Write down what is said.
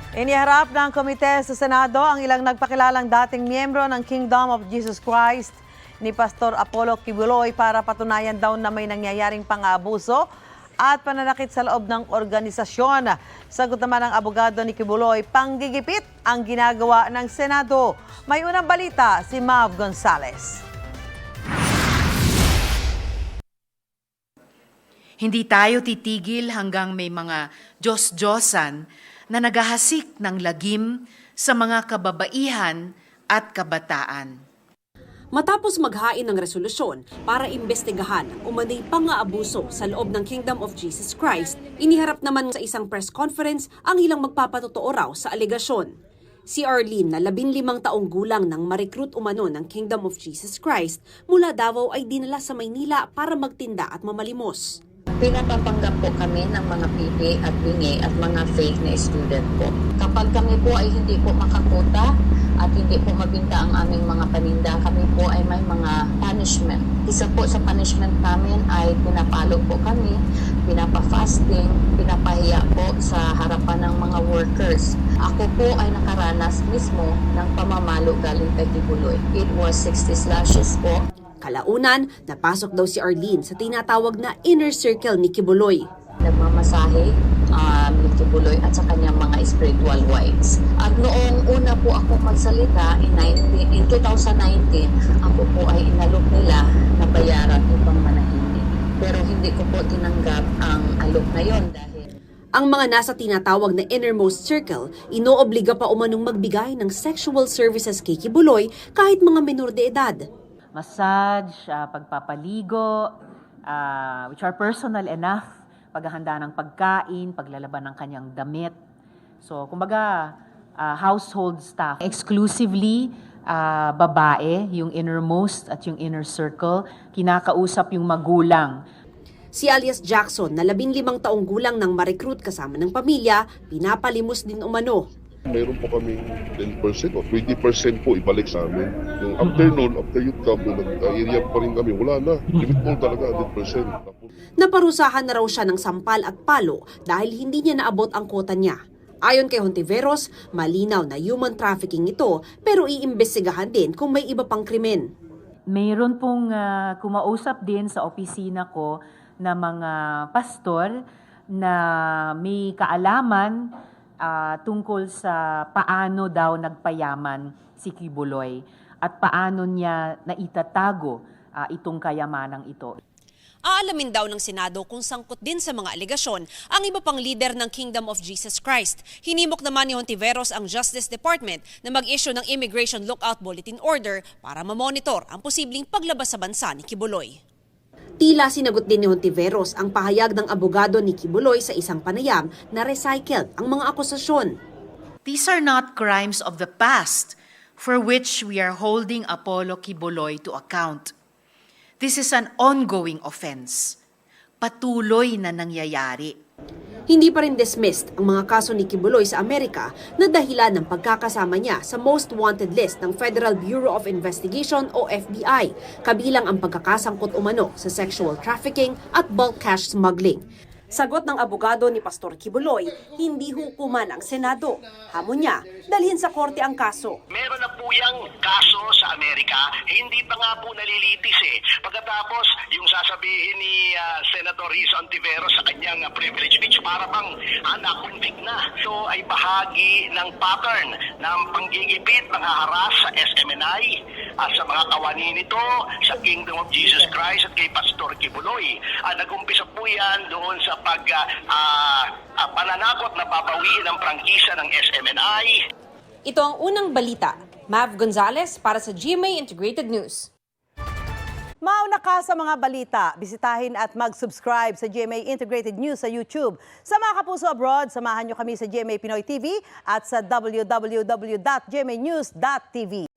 Iniharap ng komite sa Senado ang ilang nagpakilalang dating miyembro ng Kingdom of Jesus Christ ni Pastor Apollo Kibuloy para patunayan daw na may nangyayaring pang-aabuso at pananakit sa loob ng organisasyon. Sagot naman ng abogado ni Kibuloy, panggigipit ang ginagawa ng Senado. May unang balita si Mav Gonzales. Hindi tayo titigil hanggang may mga Diyos-Diyosan na naghahasik ng lagim sa mga kababaihan at kabataan. Matapos maghain ng resolusyon para imbestigahan ang umano'y pang-aabuso sa loob ng Kingdom of Jesus Christ, iniharap naman sa isang press conference ang ilang magpapatotoo raw sa alegasyon. Si Arlene na 15 taong gulang nang ma-recruit umano ng Kingdom of Jesus Christ mula Davao ay dinala sa Maynila para magtinda at mamalimos. Pinapapanggap po kami ng mga PD at bingi at mga fake na student po. Kapag kami po ay hindi po makakuta at hindi po mabinta ang aming mga paninda, kami po ay may mga punishment. Isa po sa punishment namin ay pinapalo po kami, pinapa-fasting, pinapahiya po sa harapan ng mga workers. Ako po ay nakaranas mismo ng pamamalo galing kay Kibuloy. It was 60 slashes po. Kalaunan, napasok daw si Arlene sa tinatawag na inner circle ni Kibuloy. Nagmamasahe ni Kibuloy at sa kanyang mga spiritual wives. At noong una po ako magsalita in 2019, ako po ay inalok nila na bayaran upang manahimik. Pero hindi ko po tinanggap ang alok na yon dahil Ang mga nasa tinatawag na innermost circle, inoobliga pa umanong magbigay ng sexual services kay Kibuloy kahit mga menor de edad. Massage, pagpapaligo, which are personal enough, paghahanda ng pagkain, paglalaban ng kanyang damit. So, kumbaga, household staff. Exclusively babae, yung innermost at yung inner circle, kinakausap yung magulang. Si alias Jackson na 15 taong gulang nang ma-recruit kasama ng pamilya, pinapalimos din umano. Mayroon po kaming 10% o 20% po ibalik sa amin. Yung after noon, after youth camp, nag-area pa rin kami, wala na. Limit po talaga 100%. Naparusahan na raw siya ng sampal at palo dahil hindi niya naabot ang quota niya. Ayon kay Hontiveros, malinaw na human trafficking ito pero iimbestigahan din kung may iba pang krimen. Mayroon pong kumausap din sa opisina ko na mga pastor na may kaalaman tungkol sa paano daw nagpayaman si Kibuloy at paano niya naitatago itong kayamanang ito. Aalamin daw ng Senado kung sangkot din sa mga alegasyon ang iba pang lider ng Kingdom of Jesus Christ. Hinimok naman ni Hontiveros ang Justice Department na mag-issue ng Immigration Lookout Bulletin Order para mamonitor ang posibleng paglabas sa bansa ni Kibuloy. Tila sinagot din ni Hontiveros ang pahayag ng abogado ni Kibuloy sa isang panayam na recycled ang mga akusasyon. These are not crimes of the past for which we are holding Apollo Kibuloy to account. This is an ongoing offense. Patuloy na nangyayari. Hindi pa rin dismissed ang mga kaso ni Kibuloy sa Amerika na dahilan ng pagkakasama niya sa most wanted list ng Federal Bureau of Investigation o FBI, kabilang ang pagkakasangkot umano sa sexual trafficking at bulk cash smuggling. Sagot ng abogado ni Pastor Kibuloy, hindi hukuman ang Senado. Hamon niya, dalhin sa korte ang kaso. Meron na po yung kaso sa Amerika, hindi pa nga po nalilitis eh. Pagkatapos, yung sasabihin ni Senator Riz Ontiveros sa kanyang privilege speech, para bang na-convict na. So ay bahagi ng pattern ng panggigipit, panghaharas sa SMNI at sa mga kawani nito, sa Kingdom of Jesus Christ at kay Pastor Kibuloy. Nag-umpisa po yan doon sa pananakot na babawiin ang prangkisa ng SMNI. Ito ang unang balita. Mav Gonzales para sa GMA Integrated News. Mauna ka sa mga balita. Bisitahin at mag-subscribe sa GMA Integrated News sa YouTube. Sa mga kapuso abroad, samahan nyo kami sa GMA Pinoy TV at sa www.gmanews.tv.